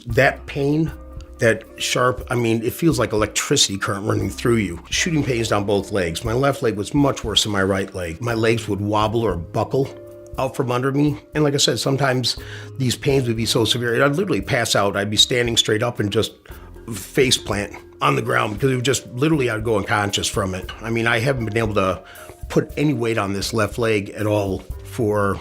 That pain, that sharp, it feels like electricity current running through you. Shooting pains down both legs. My left leg was much worse than my right leg. My legs would wobble or buckle out from under me. And like I said, sometimes these pains would be so severe, I'd literally pass out. I'd be standing straight up and just face plant on the ground because it would just literally, I'd go unconscious from it. I haven't been able to put any weight on this left leg at all for,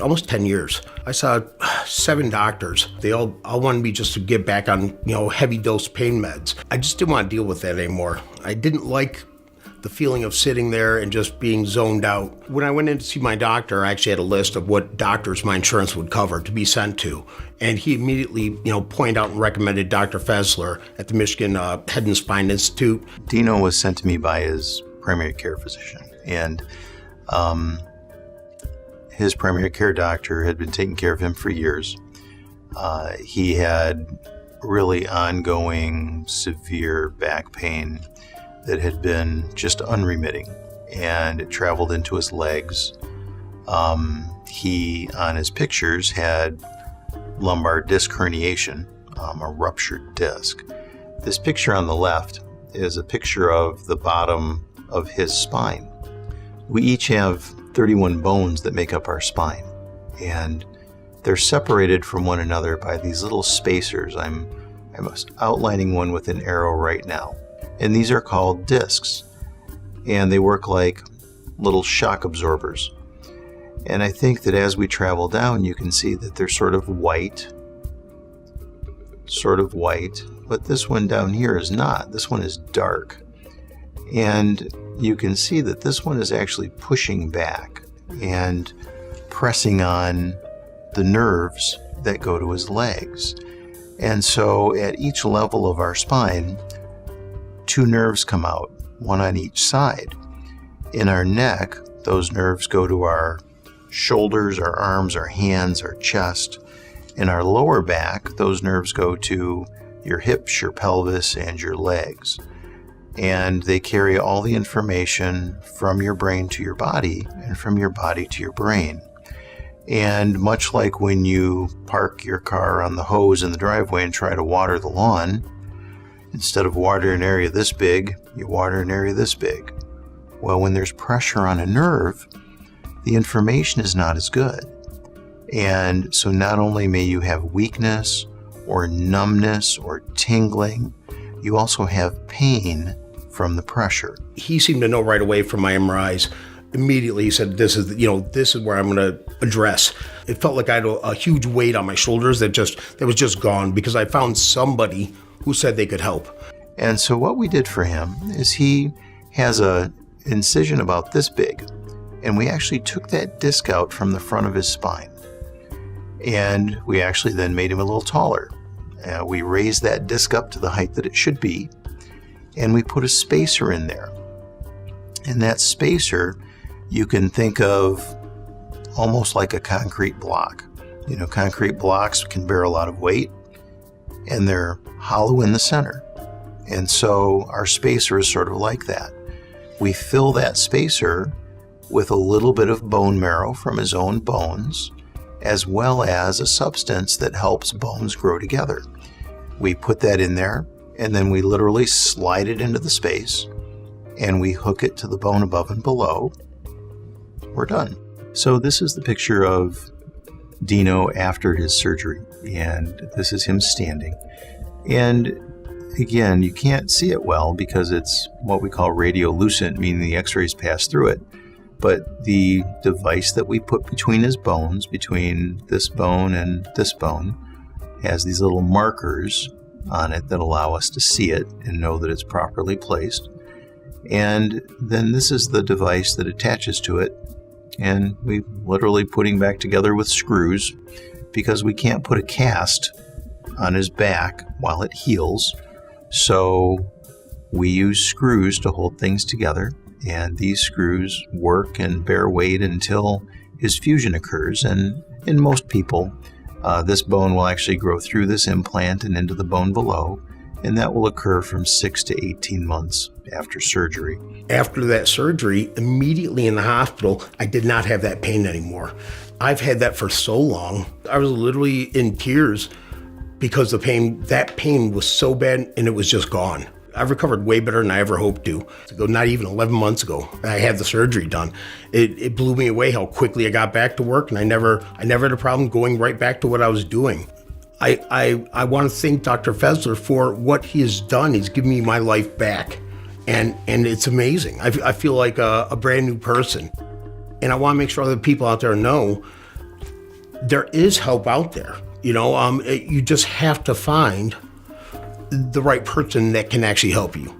almost 10 years. I saw 7 doctors. They all wanted me just to get back on, heavy dose pain meds. I just didn't want to deal with that anymore. I didn't like the feeling of sitting there and just being zoned out. When I went in to see my doctor, I actually had a list of what doctors my insurance would cover to be sent to. And he immediately, pointed out and recommended Dr. Fessler at the Michigan Head and Spine Institute. Dino was sent to me by his primary care physician. And his primary care doctor had been taking care of him for years. He had really ongoing severe back pain that had been just unremitting, and it traveled into his legs. He, on his pictures, had lumbar disc herniation, a ruptured disc. This picture on the left is a picture of the bottom of his spine. We each have 31 bones that make up our spine, and they're separated from one another by these little spacers. I'm outlining one with an arrow right now. And these are called discs, and they work like little shock absorbers. And I think that as we travel down, you can see that they're sort of white, but this one down here is not. This one is dark. And you can see that this one is actually pushing back and pressing on the nerves that go to his legs. And so at each level of our spine, 2 nerves come out, one on each side. In our neck, those nerves go to our shoulders, our arms, our hands, our chest. In our lower back, those nerves go to your hips, your pelvis, and your legs. And they carry all the information from your brain to your body and from your body to your brain. And much like when you park your car on the hose in the driveway and try to water the lawn, instead of watering an area this big, you water an area this big. Well, when there's pressure on a nerve, the information is not as good. And so not only may you have weakness or numbness or tingling, you also have pain from the pressure. He seemed to know right away from my MRIs. Immediately he said, this is where I'm going to address. It felt like I had a huge weight on my shoulders that was just gone because I found somebody who said they could help. And so what we did for him is he has a incision about this big, and we actually took that disc out from the front of his spine. And we actually then made him a little taller. We raised that disc up to the height that it should be, and we put a spacer in there. And that spacer, you can think of almost like a concrete block. Concrete blocks can bear a lot of weight, and they're hollow in the center. And so our spacer is sort of like that. We fill that spacer with a little bit of bone marrow from his own bones, as well as a substance that helps bones grow together. We put that in there, and then we literally slide it into the space, and we hook it to the bone above and below. We're done. So this is the picture of Dino after his surgery, and this is him standing. And again, you can't see it well because it's what we call radiolucent, meaning the x-rays pass through it. But the device that we put between his bones, between this bone and this bone, has these little markers on it that allow us to see it and know that it's properly placed. And then this is the device that attaches to it, and we literally putting back together with screws because we can't put a cast on his back while it heals. So we use screws to hold things together, and these screws work and bear weight until his fusion occurs. And in most people, this bone will actually grow through this implant and into the bone below, and that will occur from 6 to 18 months after surgery. After that surgery, immediately in the hospital, I did not have that pain anymore. I've had that for so long. I was literally in tears because that pain was so bad and it was just gone. I've recovered way better than I ever hoped to. Not even 11 months ago, I had the surgery done. It blew me away how quickly I got back to work, and I never had a problem going right back to what I was doing. I want to thank Dr. Fessler for what he has done. He's given me my life back, and it's amazing. I feel like a brand new person, and I want to make sure other people out there know there is help out there. You just have to find the right person that can actually help you.